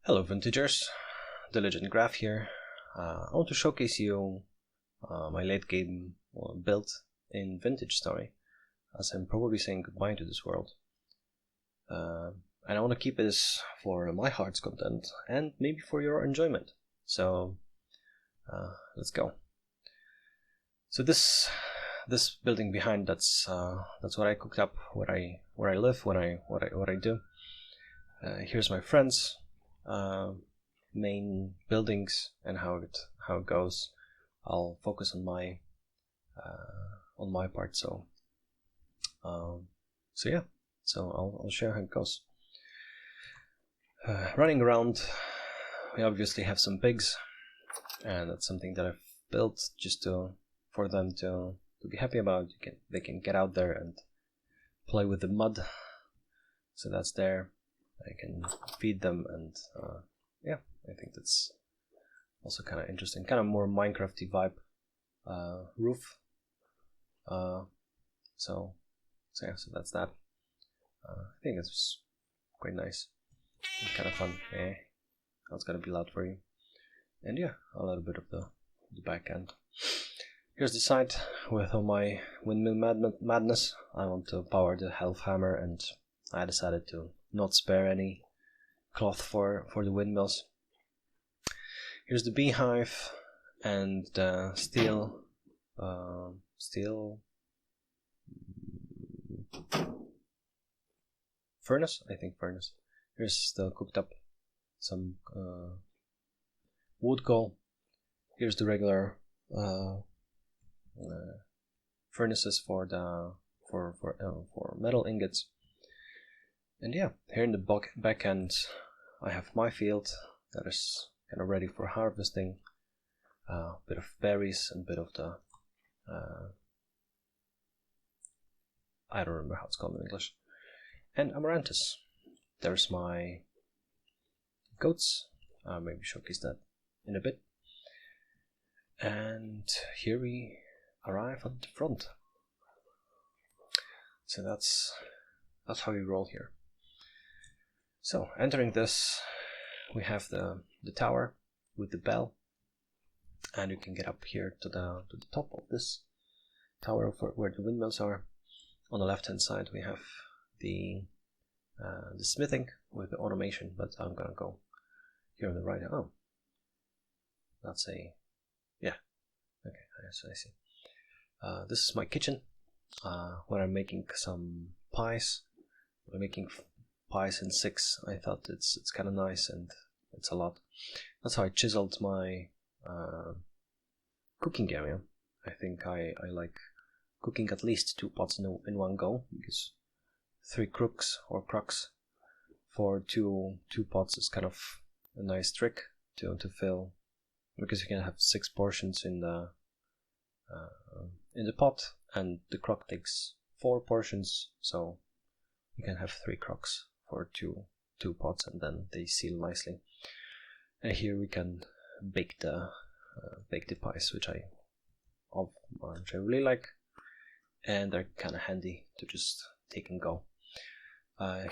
Hello Vintagers, the Legend Graph here. I want to showcase you my late game build in Vintage Story, as I'm probably saying goodbye to this world. And I want to keep this for my heart's content and maybe for your enjoyment. So let's go. So this building behind, that's what I cooked up, where I live, what I do. Here's my friends. Main buildings and how it goes. I'll focus on my part. So yeah. So I'll share how it goes. Running around, we obviously have some pigs, and that's something that I've built just for them to be happy about. They can get out there and play with the mud. So that's there. I can feed them, and yeah, I think that's also kind of interesting, kind of more Minecrafty vibe roof. So yeah, so that's that. I think it's quite nice and kind of fun. That's gonna be loud for you. And yeah, a little bit of the back end. Here's the side with all my windmill madness. I want to power the health hammer, and I decided to not spare any cloth for the windmills. Here's the beehive and the steel furnace. I think furnace. Here's still cooked up some wood coal. Here's the regular furnaces for metal ingots. And yeah, here in the back end, I have my field that is kind of ready for harvesting. A bit of berries and a bit of the I don't remember how it's called in English. And amaranthus. There's my goats. Maybe showcase that in a bit. And here we arrive at the front. So that's how we roll here. So entering this, we have the tower with the bell, and you can get up here to the top of this tower where the windmills are. On the left hand side we have the smithing with the automation, but I'm gonna go here on the right. Oh, that's yeah. Okay, I see. This is my kitchen, where I'm making some pies. I'm making pies in 6. I thought it's kind of nice, and it's a lot. That's how I chiseled my cooking area. I think I like cooking at least 2 pots in one go, because 3 crooks or crocks for two pots is kind of a nice trick to fill, because you can have 6 portions in the pot, and the crock takes 4 portions, so you can have 3 crocks for two pots, and then they seal nicely. And here we can bake the pies, which I really like, and they're kind of handy to just take and go.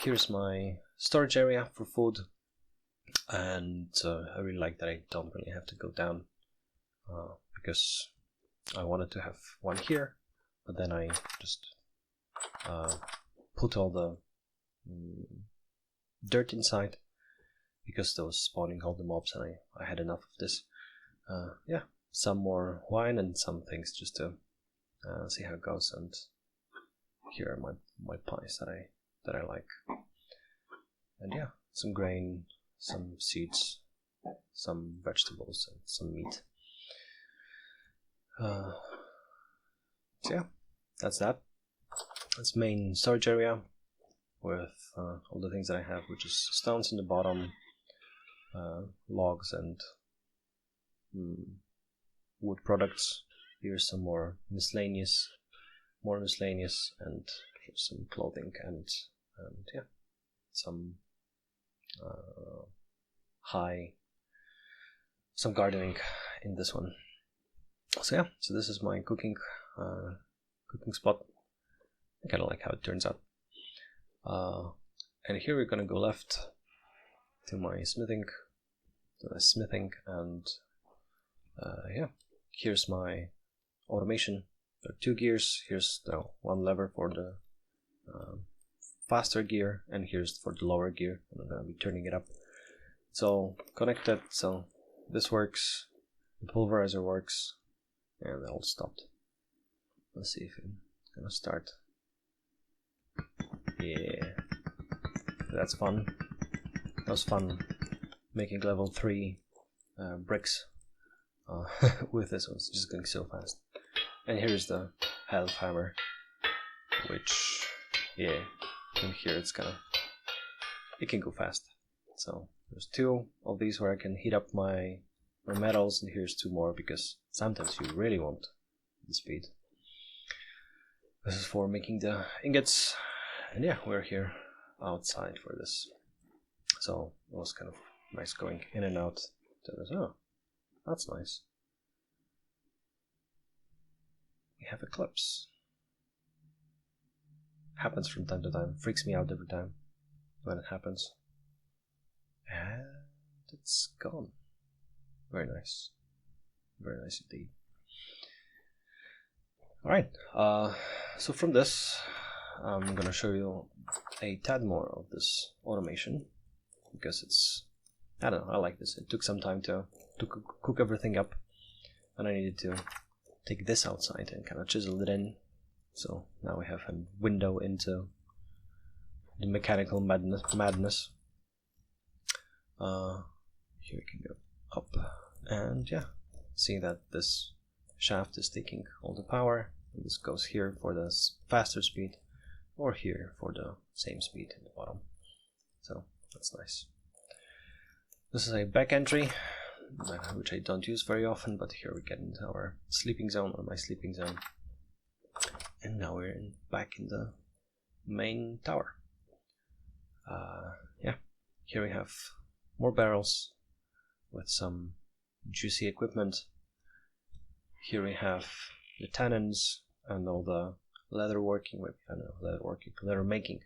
Here's my storage area for food, and I really like that I don't really have to go down, because I wanted to have one here, but then I just put all the dirt inside, because that was spawning all the mobs, and I had enough of this. Yeah, some more wine and some things just to see how it goes. And here are my pies that I like. And yeah, some grain, some seeds, some vegetables, and some meat. So yeah, that's that. That's main storage area with all the things that I have, which is stones in the bottom, logs, and wood products. Here's some more miscellaneous, and here's some clothing, and yeah, some some gardening in this one. So yeah, so this is my cooking spot. I kind of like how it turns out. And here we're gonna go left to my smithing the smithing, and yeah, here's my automation. There are 2 gears. Here's the 1 lever for the faster gear, and here's for the lower gear. I'm gonna be turning it up. It's all connected, so this works, the pulverizer works, and they all stopped. Let's see if it's gonna start. Yeah, that's fun. That was fun making level 3 bricks with this one. It's just going so fast. And here's the health hammer, which, yeah, in here it can go fast. So there's 2 of these where I can heat up my metals, and here's 2 more because sometimes you really want the speed. This is for making the ingots, and yeah, we're here outside for this. So it was kind of nice going in and out to this. Oh, that's nice. We have eclipse. Happens from time to time. Freaks me out every time when it happens. And it's gone. Very nice. Very nice indeed. Alright, so from this, I'm gonna show you a tad more of this automation, because it's, I don't know, I like this. It took some time to cook everything up, and I needed to take this outside and kind of chisel it in. So now we have a window into the mechanical madness. Here we can go up, and yeah, see that this shaft is taking all the power, and this goes here for the faster speed, or here for the same speed in the bottom. So that's nice. This is a back entry, which I don't use very often, but here we get into our sleeping zone, or my sleeping zone. And now we're back in the main tower. Yeah, here we have more barrels with some juicy equipment. Here we have the tannins and all the leather working, leather making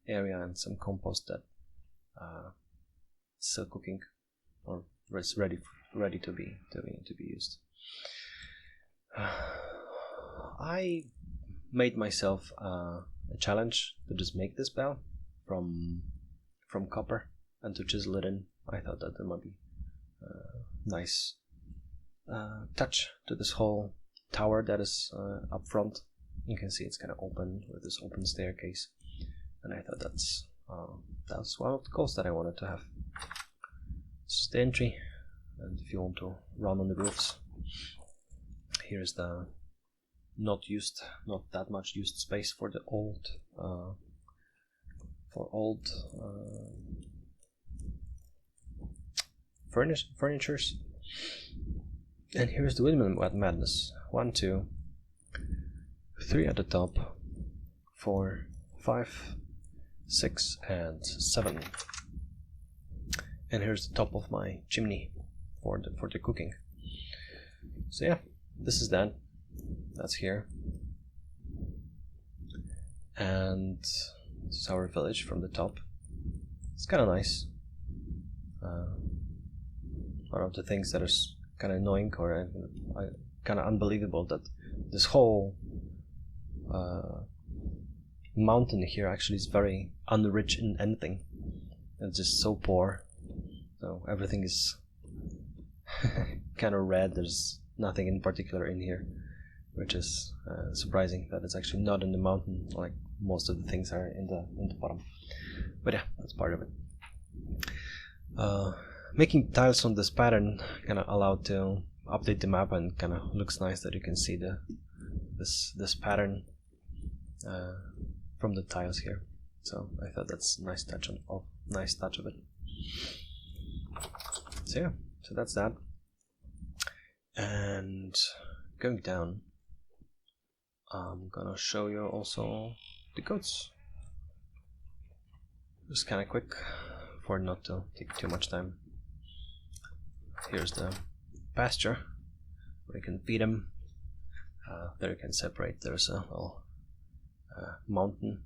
area, and some compost that is still cooking or is ready to be used. I made myself a challenge to just make this bell from copper and to chisel it in. I thought that there might be a nice touch to this whole tower that is up front. You can see it's kind of open with this open staircase, and I thought that's one of the goals that I wanted to have. This is the entry, and if you want to run on the roofs, here's the not that much used space for the old furnitures. And here's the windmill madness. 1, 2, 3 at the top, 4, 5, 6, and 7. And here's the top of my chimney for the cooking. So yeah, this is that. That's here. And this is our village from the top. It's kind of nice. One of the things that is kind of annoying or kind of unbelievable that this whole mountain here actually is very unrich in anything. It's just so poor. So everything is kind of red. There's nothing in particular in here, which is surprising that it's actually not in the mountain like most of the things are in the bottom. But yeah, that's part of it. Making tiles on this pattern kind of allowed to update the map, and kind of looks nice that you can see this pattern from the tiles here. So I thought that's a nice touch of it. So yeah, so that's that. And going down, I'm gonna show you also the goats. Just kind of quick for not to take too much time. Here's the pasture where you can feed them. There you can separate. There's a little mountain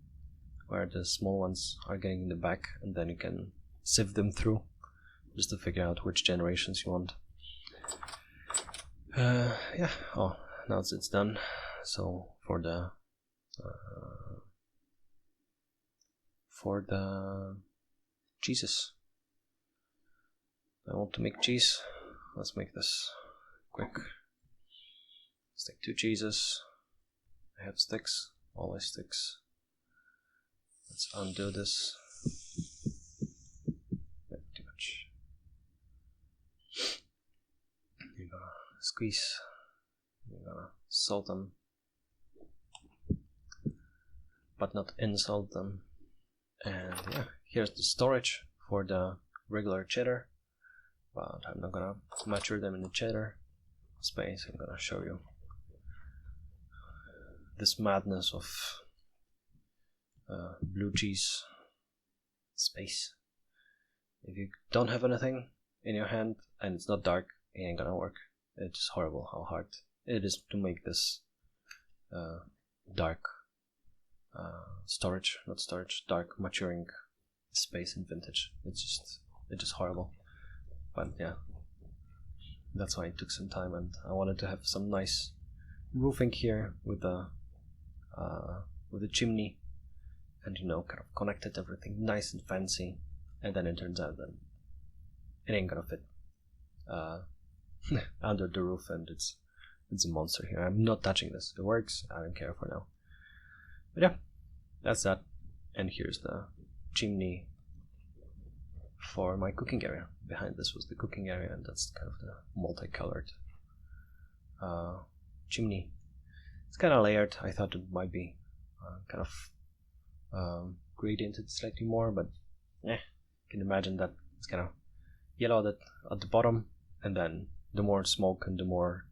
where the small ones are getting in the back, and then you can sieve them through just to figure out which generations you want. Yeah. Oh, now it's done. So for the cheeses, I want to make cheese. Let's make this quick. Let's take 2 cheeses. I have sticks, always sticks. Let's undo this. Too much. You're gonna squeeze. You're gonna salt them, but not insult them. And yeah, here's the storage for the regular cheddar, but I'm not gonna mature them in the cheddar space. I'm gonna show you this madness of blue cheese space. If you don't have anything in your hand and it's not dark, it ain't gonna work. It's just horrible how hard it is to make this dark dark maturing space in Vintage. It's just horrible. But yeah, that's why it took some time, and I wanted to have some nice roofing here with the chimney, and kind of connected everything nice and fancy. And then it turns out that it ain't gonna fit under the roof, and it's a monster here. I'm not touching this. It works. I don't care for now. But yeah, that's that. And here's the chimney for my cooking area. Behind this was the cooking area, and that's kind of the multicolored chimney. It's kind of layered. I thought it might be kind of gradiented slightly more, but you can imagine that it's kind of yellow at the bottom, and then the more smoke and the more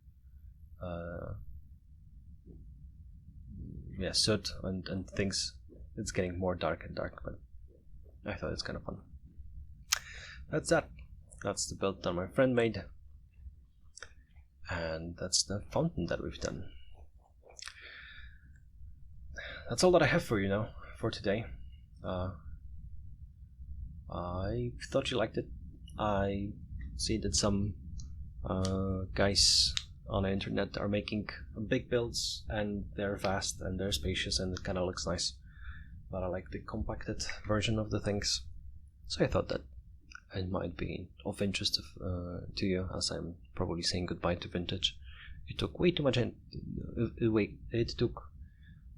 soot and things, it's getting more dark and dark. But I thought it's kind of fun. That's that. That's the build that my friend made, and that's the fountain that we've done. That's all that I have for you now for today. I thought you liked it. I see that some guys on the internet are making big builds, and they're fast and they're spacious and it kind of looks nice, but I like the compacted version of the things, so I thought that it might be of interest to you, as I'm probably saying goodbye to Vintage. It took way too much it took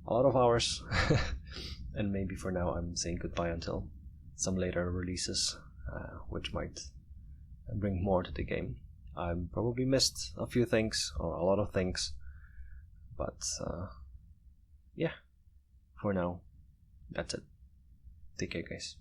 a lot of hours and maybe for now I'm saying goodbye until some later releases, which might bring more to the game. I probably missed a few things, or a lot of things, but yeah, for now, that's it. Take care, guys.